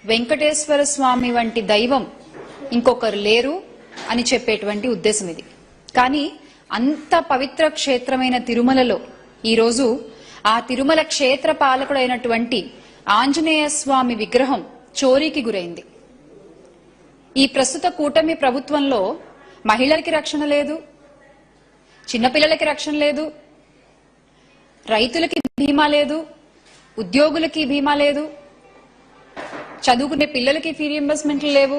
వెంకటేశ్వర స్వామి వంటి దైవం ఇంకొకరు లేరు అని చెప్పేటువంటి ఉద్దేశం ఇది. కానీ అంత పవిత్ర క్షేత్రమైన తిరుమలలో ఈరోజు ఆ తిరుమల క్షేత్ర పాలకుడైనటువంటి ఆంజనేయ స్వామి విగ్రహం చోరీకి గురైంది. ఈ ప్రస్తుత కూటమి ప్రభుత్వంలో మహిళలకి రక్షణ లేదు, చిన్నపిల్లలకి రక్షణ లేదు, రైతులకి బీమా లేదు, ఉద్యోగులకి బీమా లేదు, చదువుకునే పిల్లలకి ఫీ రీయింబర్స్మెంట్లు లేవు,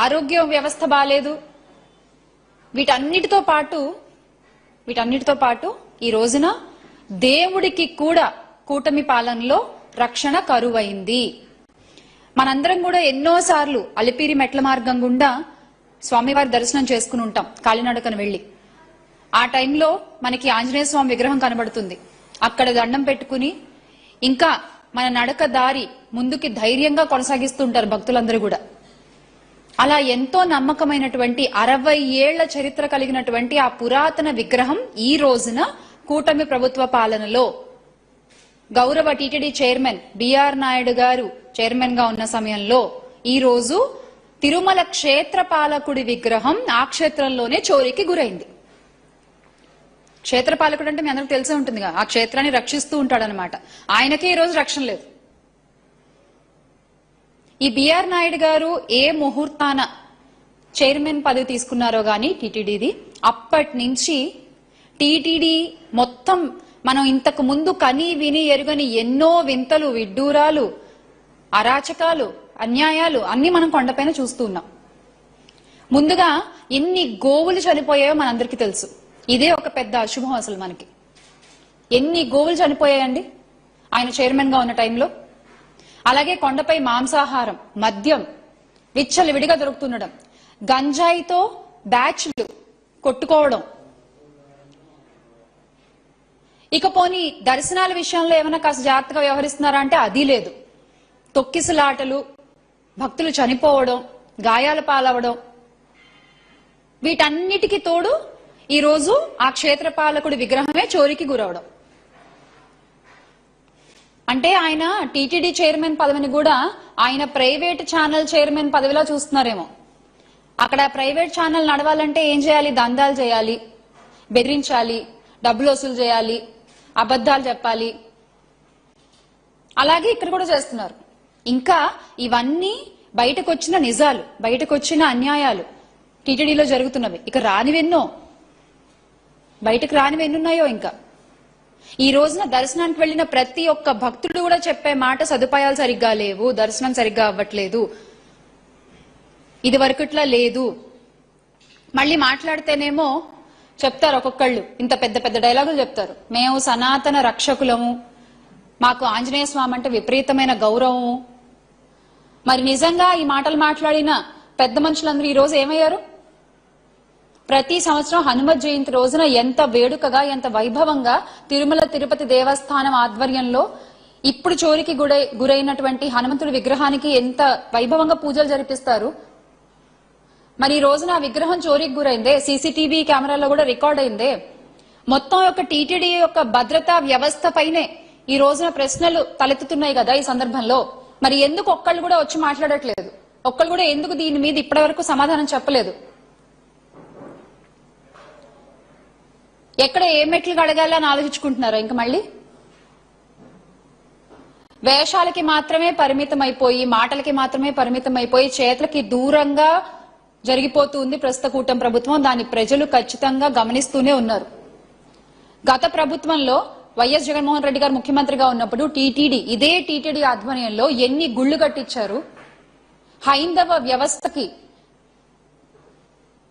ఆరోగ్య వ్యవస్థ బాలేదు. వీటన్నిటితో పాటు ఈ రోజున దేవుడికి కూడా కూటమి పాలనలో రక్షణ కరువైంది. మనందరం కూడా ఎన్నోసార్లు అలిపిరి మెట్ల మార్గం గుండా స్వామివారి దర్శనం చేసుకుని ఉంటాం కాలినడకను వెళ్లి. ఆ టైంలో మనకి ఆంజనేయ స్వామి విగ్రహం కనబడుతుంది. అక్కడ దండం పెట్టుకుని ఇంకా మన నడక దారి ముందుకి ధైర్యంగా కొనసాగిస్తుంటారు భక్తులందరూ కూడా. అలా ఎంతో నమ్మకమైనటువంటి 60 ఏళ్ల చరిత్ర కలిగినటువంటి ఆ పురాతన విగ్రహం ఈ రోజున కూటమి ప్రభుత్వ పాలనలో గౌరవ టీటీడీ చైర్మన్ బిఆర్ నాయుడు గారు చైర్మన్ గా ఉన్న సమయంలో ఈ రోజు తిరుమల క్షేత్ర పాలకుడి విగ్రహం ఆ క్షేత్రంలోనే చోరీకి గురైంది. క్షేత్రపాలకుడు అంటే మీ అందరికి తెలిసే ఉంటుందిగా, ఆ క్షేత్రాన్ని రక్షిస్తూ ఉంటాడనమాట. ఆయనకే ఈ రోజు రక్షణ లేదు. ఈ బిఆర్ నాయుడు గారు ఏ ముహూర్తాన చైర్మన్ పదవి తీసుకున్నారో గాని టీటీడీది, అప్పటి నుంచి టీటీడీ మొత్తం మనం ఇంతకు ముందు కని విని ఎరుగని ఎన్నో వింతలు, విడ్డూరాలు, అరాచకాలు, అన్యాయాలు అన్ని మనం కొండపైన చూస్తూ ఉన్నాం. ముందుగా ఎన్ని గోవులు చనిపోయాయో మనందరికీ తెలుసు. ఇదే ఒక పెద్ద అశుభం. అసలు మనకి ఎన్ని గోవులు చనిపోయాయండి ఆయన చైర్మన్ గా ఉన్న టైంలో. అలాగే కొండపై మాంసాహారం, మద్యం విచ్చలవిడిగా దొరుకుతుండడం, గంజాయితో బ్యాచ్లు కొట్టుకోవడం, ఇకపోని దర్శనాల విషయంలో ఏమైనా కాస్త జాగ్రత్తగా వ్యవహరిస్తున్నారా అంటే అది లేదు. తొక్కిసలాటలు, భక్తులు చనిపోవడం, గాయాల పాలవడం, వీటన్నిటికీ తోడు ఈ రోజు ఆ క్షేత్రపాలకుడి విగ్రహమే చోరీకి గురవడం. అంటే ఆయన టీటీడీ చైర్మన్ పదవిని కూడా ఆయన ప్రైవేట్ ఛానల్ చైర్మన్ పదవిలా చూస్తున్నారేమో. అక్కడ ప్రైవేట్ ఛానల్ నడవాలంటే ఏం చేయాలి? దందాలు చేయాలి, బెదిరించాలి, డబ్బులు వసూలు చేయాలి, అబద్ధాలు చెప్పాలి. అలాగే ఇక్కడ కూడా చేస్తున్నారు. ఇంకా ఇవన్నీ బయటకు వచ్చిన నిజాలు, బయటకు వచ్చిన అన్యాయాలు టీటీడీలో జరుగుతున్నవి. ఇక రానివెన్నో, బయటకు రానివెన్నున్నాయో. ఇంకా ఈ రోజున దర్శనానికి వెళ్లిన ప్రతి ఒక్క భక్తుడు కూడా చెప్పే మాట సదుపాయాలు సరిగ్గా లేవు, దర్శనం సరిగ్గా అవ్వట్లేదు, ఇది వరకుట్లా లేదు. మళ్ళీ మాట్లాడితేనేమో చెప్తారు ఒక్కొక్కళ్ళు, ఇంత పెద్ద పెద్ద డైలాగులు చెప్తారు. మేము సనాతన రక్షకులము, మాకు ఆంజనేయ స్వామి అంటే విపరీతమైన గౌరవము. మరి నిజంగా ఈ మాటలు మాట్లాడిన పెద్ద మనుషులందరూ ఈ రోజు ఏమయ్యారు? ప్రతి సంవత్సరం హనుమత్ జయంతి రోజున ఎంత వేడుకగా, ఎంత వైభవంగా తిరుమల తిరుపతి దేవస్థానం ఆధ్వర్యంలో ఇప్పుడు చోరికి గురైనటువంటి హనుమంతుడి విగ్రహానికి ఎంత వైభవంగా పూజలు జరిపిస్తారు. మరి ఈ రోజున ఆ విగ్రహం చోరీకి గురైందే, సీసీటీవీ కెమెరాలో కూడా రికార్డ్ అయిందే. మొత్తం యొక్క టీటీడీ యొక్క భద్రతా వ్యవస్థ పైనే ఈ రోజున ప్రశ్నలు తలెత్తుతున్నాయి కదా ఈ సందర్భంలో. మరి ఎందుకు ఒక్కళ్ళు కూడా వచ్చి మాట్లాడట్లేదు? ఒక్కళ్ళు కూడా ఎందుకు దీని మీద ఇప్పటి వరకు సమాధానం చెప్పలేదు? ఎక్కడ ఏ మెట్లు అడగాలని ఆలోచించుకుంటున్నారో ఇంకా మళ్ళీ వేషాలకి మాత్రమే పరిమితం అయిపోయి, మాటలకి మాత్రమే పరిమితం అయిపోయి చేతులకి దూరంగా జరిగిపోతుంది ప్రస్తుత కూటమి ప్రభుత్వం. దాన్ని ప్రజలు ఖచ్చితంగా గమనిస్తూనే ఉన్నారు. గత ప్రభుత్వంలో వైఎస్ జగన్మోహన్ రెడ్డి గారు ముఖ్యమంత్రిగా ఉన్నప్పుడు టీటీడీ, ఇదే టీటీడీ ఆధ్వర్యంలో ఎన్ని గుళ్లు కట్టించారు, హైందవ వ్యవస్థకి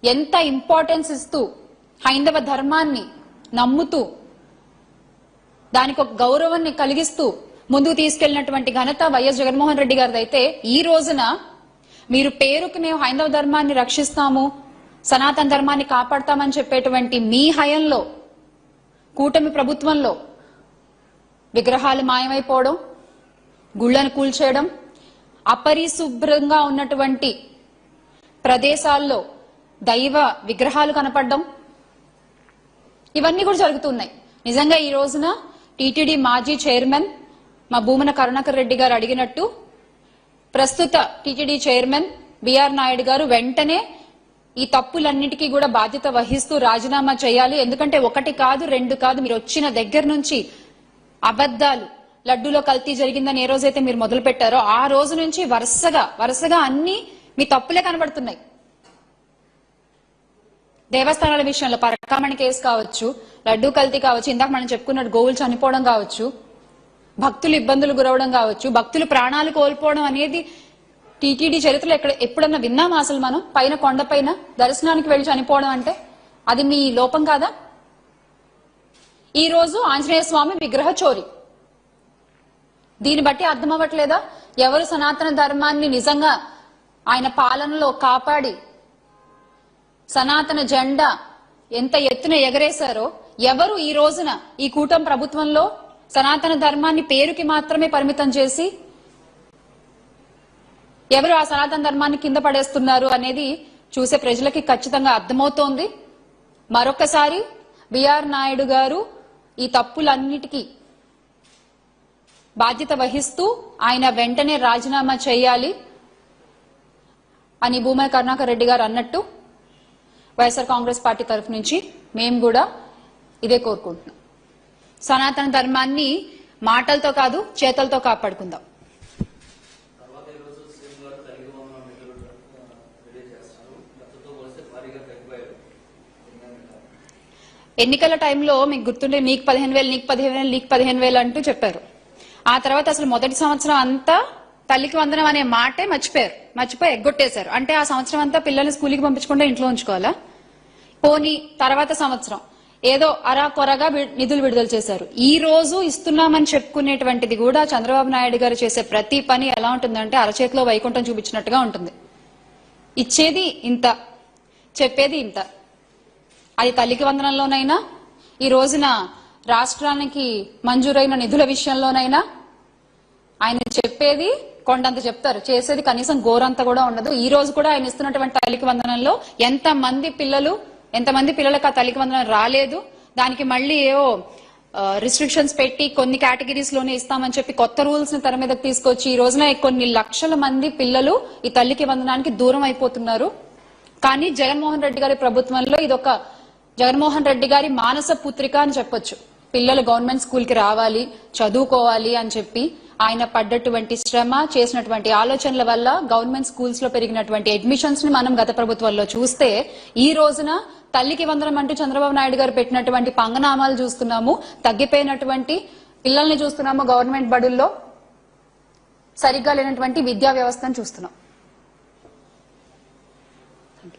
ఎంత ఇంపార్టెన్స్ ఇస్తూ, హైందవ ధర్మాన్ని నమ్ముతూ, దానికి ఒక గౌరవాన్ని కలిగిస్తూ ముందుకు తీసుకెళ్లినటువంటి ఘనత వైఎస్ జగన్మోహన్ రెడ్డి గారిది. అయితే ఈ రోజున మీరు పేరుకి మేము హైందవ ధర్మాన్ని రక్షిస్తాము, సనాతన ధర్మాన్ని కాపాడతామని చెప్పేటువంటి మీ హయంలో, కూటమి ప్రభుత్వంలో విగ్రహాలు మాయమైపోవడం, గుళ్లను కూల్చేయడం, అపరిశుభ్రంగా ఉన్నటువంటి ప్రదేశాల్లో దైవ విగ్రహాలు కనపడడం, ఇవన్నీ కూడా జరుగుతున్నాయి. నిజంగా ఈ రోజున టీటీడీ మాజీ చైర్మన్ మా భూమన కరుణాకర్ రెడ్డి గారు అడిగినట్టు ప్రస్తుత టీటీడీ చైర్మన్ బిఆర్ నాయుడు గారు వెంటనే ఈ తప్పులన్నిటికీ కూడా బాధ్యత వహిస్తూ రాజీనామా చేయాలి. ఎందుకంటే ఒకటి కాదు, రెండు కాదు, మీరు వచ్చిన దగ్గర నుంచి అబద్దాలు, లడ్డూలో కల్తీ జరిగిందని ఏ రోజైతే మీరు మొదలు పెట్టారో ఆ రోజు నుంచి వరుసగా అన్ని మీ తప్పులే కనబడుతున్నాయి. దేవస్థానాల విషయంలో పరకామణి కేసు కావచ్చు, లడ్డూ కల్తీ కావచ్చు, ఇందాక మనం చెప్పుకున్నట్టు గోవులు చనిపోవడం కావచ్చు, భక్తులు ఇబ్బందులు గురవడం కావచ్చు, భక్తులు ప్రాణాలు కోల్పోవడం అనేది టీటీడీ చరిత్రలో ఎప్పుడన్నా విన్నామా అసలు మనం? పైన కొండపైన దర్శనానికి వెళ్లి చనిపోవడం అంటే అది మీ లోపం కాదా? ఈ రోజు ఆంజనేయ స్వామి విగ్రహ చోరీ. దీన్ని బట్టి అర్థం అవ్వట్లేదా ఎవరు సనాతన ధర్మాన్ని నిజంగా ఆయన పాలనలో కాపాడి సనాతన జెండా ఎంత ఎత్తున ఎగరేశారో, ఎవరు ఈ రోజున ఈ కూటమి ప్రభుత్వంలో సనాతన ధర్మాన్ని పేరుకి మాత్రమే పరిమితం చేసి ఎవరు ఆ సనాతన ధర్మాన్ని కింద పడేస్తున్నారు అనేది చూసే ప్రజలకి ఖచ్చితంగా అర్థమవుతోంది. మరొకసారి బిఆర్ నాయుడు గారు ఈ తప్పులన్నిటికీ బాధ్యత వహిస్తూ ఆయన వెంటనే రాజీనామా చేయాలి అని భూమన కరుణాకర్ రెడ్డి గారు అన్నట్టు వైఎస్ఆర్ కాంగ్రెస్ పార్టీ తరఫు నుంచి మేము కూడా ఇదే కోరుకుంటున్నాం. సనాతన ధర్మాన్ని మాటలతో కాదు చేతలతో కాపాడుకుందాం. ఎన్నికల టైంలో మీకు గుర్తుండే నీకు 15,000 నీకు 15,000 నీకు 15,000 అంటూ చెప్పారు. ఆ తర్వాత అసలు మొదటి సంవత్సరం అంతా తల్లికి వందనం అనే మాటే మర్చిపోయి ఎగ్గొట్టేశారు. అంటే ఆ సంవత్సరం అంతా పిల్లల్ని స్కూల్కి పంపించకుండా ఇంట్లో ఉంచుకోవాలా? పోనీ తర్వాత సంవత్సరం ఏదో అరాకొరగా నిధులు విడుదల చేశారు. ఈ రోజు ఇస్తున్నామని చెప్పుకునేటువంటిది కూడా చంద్రబాబు నాయుడు గారు చేసే ప్రతి పని ఎలా ఉంటుందంటే అరచేతిలో వైకుంఠం చూపించినట్టుగా ఉంటుంది. ఇచ్చేది ఇంత, చెప్పేది ఇంత. అది తల్లికి వందనంలోనైనా, ఈ రోజున రాష్ట్రానికి మంజూరైన నిధుల విషయంలోనైనా ఆయన చెప్పేది కొండంత చెప్తారు, చేసేది కనీసం గోరంత కూడా ఉండదు. ఈ రోజు కూడా ఆయన ఇస్తున్నటువంటి తల్లికి వందనంలో ఎంతమంది పిల్లలకు ఆ తల్లికి వందనం రాలేదు, దానికి మళ్ళీ ఏవో రిస్ట్రిక్షన్స్ పెట్టి కొన్ని కేటగిరీస్ లోనే ఇస్తామని చెప్పి కొత్త రూల్స్ ని తెర మీదకి తీసుకొచ్చి ఈ రోజున కొన్ని లక్షల మంది పిల్లలు ఈ తల్లికి వందనానికి దూరం అయిపోతున్నారు. కానీ జగన్మోహన్ రెడ్డి గారి ప్రభుత్వంలో ఇదొక జగన్మోహన్ రెడ్డి గారి మానస పుత్రిక అని చెప్పొచ్చు. పిల్లలు గవర్నమెంట్ స్కూల్ కి రావాలి, చదువుకోవాలి అని చెప్పి ఆయన పడ్డటువంటి శ్రమ, చేసినటువంటి ఆలోచనల వల్ల గవర్నమెంట్ స్కూల్స్ లో పెరిగినటువంటి అడ్మిషన్స్ ని మనం గత ప్రభుత్వంలో చూస్తే ఈ రోజున తల్లికి వందనం అంటూ చంద్రబాబు నాయుడు గారు పెట్టినటువంటి పంగనామాలు చూస్తున్నాము. తగ్గిపోయినటువంటి పిల్లల్ని చూస్తున్నాము, గవర్నమెంట్ బడుల్లో సరిగ్గా లేనటువంటి విద్యా వ్యవస్థను చూస్తున్నాం.